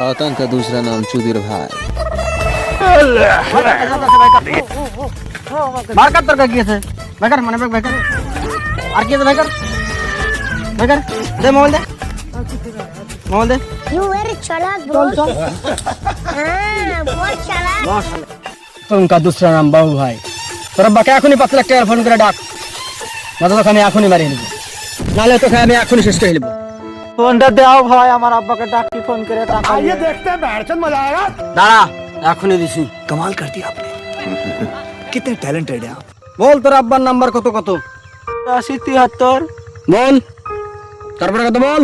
आतंक का दूसरा नाम चुदिर भाई। মার্কার তোর কি আছে বেকার মানে বেকার আর কি আছে বেকার বেকার দে মোবাইল দে You very chalak, bro. চল बहुत चालाक। বস उनका दूसरा नाम बाबू भाई তোর আব্বাকে এখনই 5 লাখ টাকা ফোন করে ডাক নয়তো তোকে আমি এখনই মারিয়ে নেব নালে তোকে আমি এখনই শেষ করে নেব ফোনটা দাও ভাই আমার আব্বাকে ডাক কি ফোন করে টাকা আইয়ে দেখতে हैं बैठन मजा आएगा দাঁড়া এখনই দিছি कमाल कर दिया आपने कितने टैलेंटेड हैं आप। বল তোর আব্বার নাম্বার কত 8073 বল তারপরে কত বল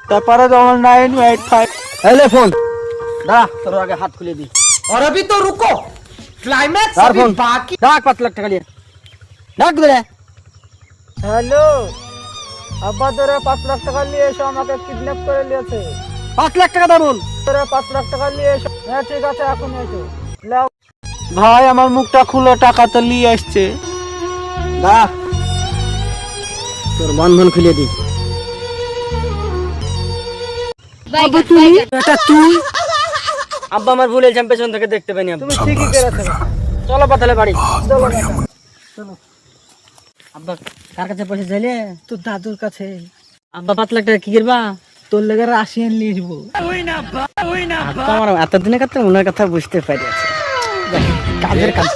তারপরে 985 এলে ফোন দাঁড়া তোর আগে হাত খুলে দি और अभी तो रुको क्लाइमैक्स अभी बाकी डाक 5 लाख টাকা নিয়ে ডাক দে হ্যালো আব্বা তোরে 5 লাখ টাকা নিয়ে এসো আমাকে কিডন্যাপ করে নিয়েছে 5 লাখ টাকা দে বল তোরে 5 লাখ টাকা নিয়ে এসো হ্যাঁ ঠিক আছে এখন এসো লাও ভাই আমার মুখটা খুলে টাকা তো নিয়ে আসছে দা তোর বন্ধন খুলে দি আব্বা তুই এটা তুই আব্বা আমার ভুলে চ্যাম্পিয়ন থেকে দেখতে পাইনি তুমি ঠিকই করেছো চলো পাতালে বাড়ি চলো চলো আব্বা কার কাছে পয়সা চাইলে তোর দাদুর কাছে আব্বা 5 লাখ টাকা কি করবা তোর লেগে রাশিয়ান নিয়ে আসবো ওই না আমার এতদিনের কথা মনের কথা বুঝতে পারি কাজের কাজ